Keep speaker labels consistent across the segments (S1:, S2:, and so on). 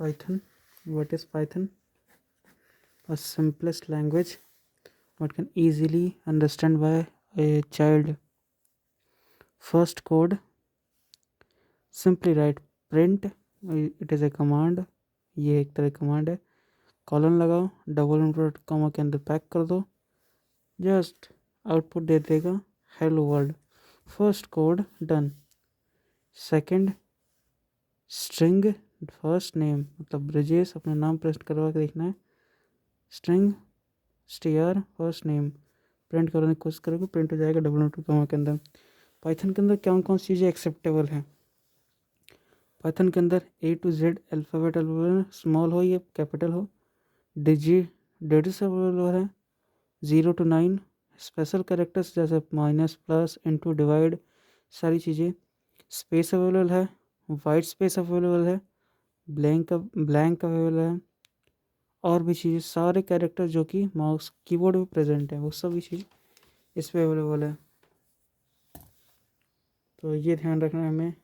S1: Python. What is Python? A simplest language what can easily understand by a child. First code, simply write print, it is a command, ये एक तरह command है. Colon लगाओ, double invert comma के अंदर pack कर दो, just output दे देगा hello world. First code done. Second string first name, मतलब ब्रजेश अपना नाम प्रिंट करवा के देखना है. स्ट्रिंग स्टीआर फर्स्ट नेम प्रिंट करने की कोशिश करोगे, प्रिंट हो जाएगा डबल इन्वर्ट कॉमा के अंदर. पाइथन के अंदर कौन कौन सी चीज़ें एक्सेप्टेबल हैं? पाइथन के अंदर A to Z alphabet small हो या कैपिटल हो. डिजिट्स अवेलेबल है 0 to 9. स्पेशल कैरेक्टर्स जैसे माइनस, प्लस, इनटू, डिवाइड, सारी चीज़ें. स्पेस अवेलेबल है, वाइट स्पेस अवेलेबल है, ब्लैंक अवेलेबल है, और भी चीज़ें सारे कैरेक्टर जो कि माउस कीबोर्ड में प्रेजेंट है वो सभी चीज़ इस पर अवेलेबल है. तो ये ध्यान रखना है हमें.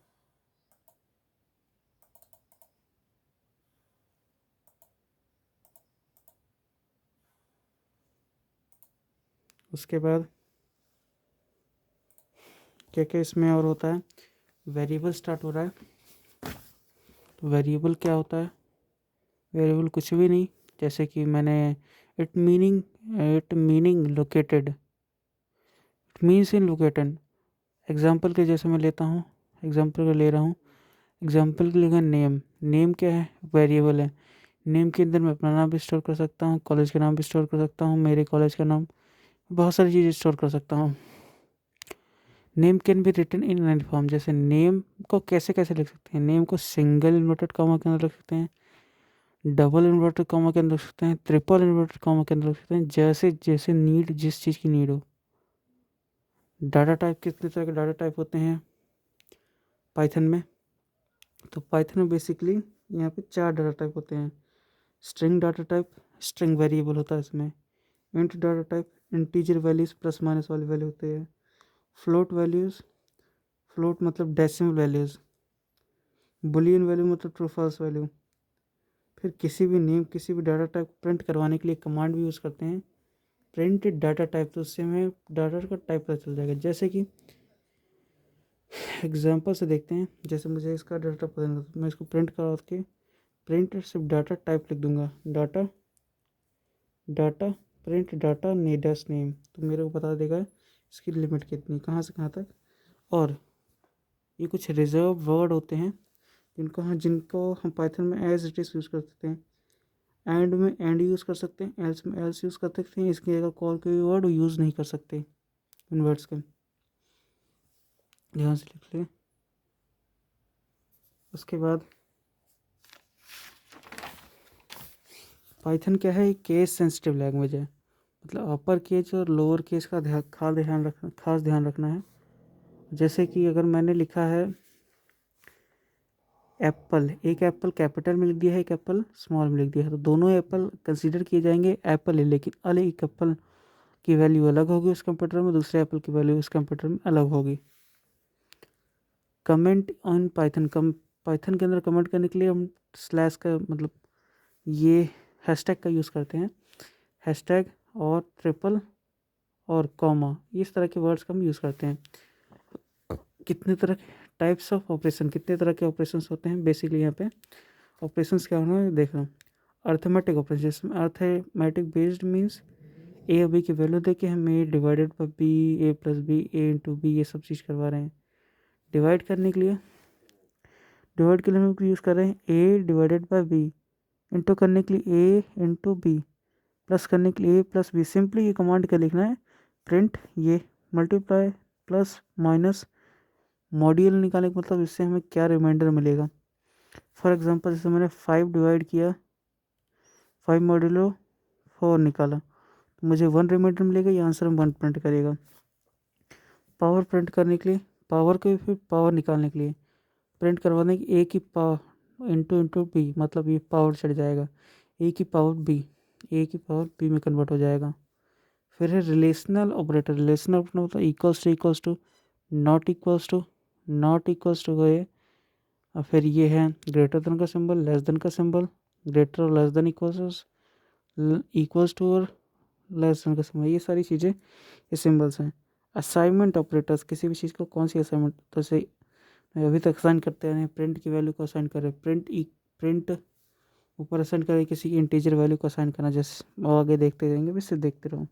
S1: उसके बाद क्या क्या इसमें और होता है? वेरिएबल स्टार्ट हो रहा है. तो वेरिएबल क्या होता है? वेरिएबल कुछ भी नहीं, जैसे कि मैंने it meaning located, it means in located. Example के जैसे मैं लेता हूँ, एग्जाम्पल का ले रहा हूँ. एग्जाम्पल के लिए नेम क्या है? वेरिएबल है. नेम के अंदर मैं अपना नाम भी स्टोर कर सकता हूँ, कॉलेज का नाम भी स्टोर कर सकता हूँ, मेरे कॉलेज का नाम, बहुत सारी चीज़ें स्टोर कर सकता हूँ. Name can be written in any form. जैसे नेम को कैसे कैसे लिख सकते हैं? नेम को सिंगल इन्वर्टेड कॉमा के अंदर लिख सकते हैं, डबल इन्वर्टेड कॉमा के अंदर लिख सकते हैं, ट्रिपल इन्वर्टेड कॉमा के अंदर लिख सकते हैं, जैसे जैसे नीड, जिस चीज़ की नीड हो. डाटा टाइप, कितने तरह के डाटा टाइप होते हैं पाइथन में? तो पाइथन में बेसिकली यहाँ पे 4 डाटा टाइप होते हैं. String data type, string variable होता है इसमें. Int data type, integer values plus minus वाले वैल्यू होते हैं. फ्लोट वैल्यूज़, फ्लोट मतलब डेसिमल वैल्यूज़. बुलियन वैल्यू मतलब ट्रू फॉल्स वैल्यू. फिर किसी भी नेम, किसी भी डाटा टाइप प्रिंट करवाने के लिए कमांड भी यूज़ करते हैं, प्रिंट डाटा टाइप. तो उससे हमें डाटा का टाइप पता चल जाएगा. जैसे कि एग्जांपल से देखते हैं. जैसे मुझे इसका डाटा पता नहीं, तो मैं इसको प्रिंट करा के प्रिंट सिर्फ डाटा टाइप लिख दूंगा, data print data dash name. तो मेरे को बता देगा इसकी लिमिट कितनी, कहाँ से कहाँ तक. और ये कुछ रिजर्व वर्ड होते हैं जिनको हम पाइथन में एज इट इज़ यूज़ कर सकते हैं. एंड में एंड यूज़ कर सकते हैं, एल्स में एल्स यूज़ कर सकते हैं. इसकी जगह कॉल के वर्ड यूज़ नहीं कर सकते इन वर्ड्स के. ध्यान से लिख लें. उसके बाद पाइथन क्या है? केस सेंसिटिव लैंग्वेज है. मतलब अपर केस और लोअर केस का खास ध्यान रखना है. जैसे कि अगर मैंने लिखा है एप्पल, एक एप्पल कैपिटल में लिख दिया है, एक एप्पल स्मॉल में लिख दिया है, तो दोनों एप्पल कंसीडर किए जाएंगे एप्पल है, लेकिन एक एप्पल की वैल्यू अलग होगी उस कंप्यूटर में, दूसरे एप्पल की वैल्यू उस कंप्यूटर में अलग होगी. कमेंट ऑन पाइथन, पाइथन के अंदर कमेंट करने के लिए हम स्लैश का मतलब ये हैशटैग का यूज़ करते हैं. हैशटैग और ट्रिपल और कॉमा, इस तरह के वर्ड्स का हम यूज़ करते हैं. कितने तरह के टाइप्स ऑफ ऑपरेशन, कितने तरह के ऑपरेशंस होते हैं बेसिकली यहाँ पे. ऑपरेशंस क्या होना है देख रहा हूँ. अर्थमेटिक ऑपरेशन, जिसमें अर्थमेटिक बेस्ड मीन्स ए और बी की वैल्यू दे के हम A divided by B, A plus B, A into B, ये सब चीज़ करवा रहे हैं. डिवाइड करने के लिए हम यूज़ कर रहे हैं ए डिवाइडेड बाई बी. इंटू करने के लिए ए इंटू बी. प्लस करने के लिए ए प्लस बी. सिंपली ये कमांड क्या लिखना है? प्रिंट ये मल्टीप्लाई प्लस माइनस मॉड्यूल निकालने का मतलब इससे हमें क्या रिमाइंडर मिलेगा. फॉर एग्जांपल जैसे मैंने 5 डिवाइड किया, 5 मॉड्यूलो 4 निकाला, तो मुझे 1 रिमाइंडर मिलेगा. ये आंसर हम 1 प्रिंट करेगा. पावर प्रिंट करने के लिए, पावर को फिर पावर निकालने के लिए प्रिंट करवाने की ए की पावर इंटू बी, मतलब ये पावर चढ़ जाएगा. ए की पावर बी, ए की पावर बी में कन्वर्ट हो जाएगा. फिर है रिलेशनल ऑपरेटर. रिलेशनल ऑपरेटर मतलब equals to, not equals to, not equals to गए और फिर ये है ग्रेटर देन का सिंबल, लेस देन का सिंबल, ग्रेटर और लेस देन इक्वल्स टू और लेस देन का सिंबल, ये सारी चीज़ें ये सिंबल्स हैं। असाइनमेंट ऑपरेटर्स, किसी भी चीज़ को कौन सी असाइनमेंट, तो से अभी तक असाइन करते हैं, प्रिंट की वैल्यू को असाइन करें, प्रिंट ऊपर असाइन करें किसी की इंटीजर वैल्यू को असाइन करना, जैसे आगे देखते जाएंगे, इससे देखते रहो।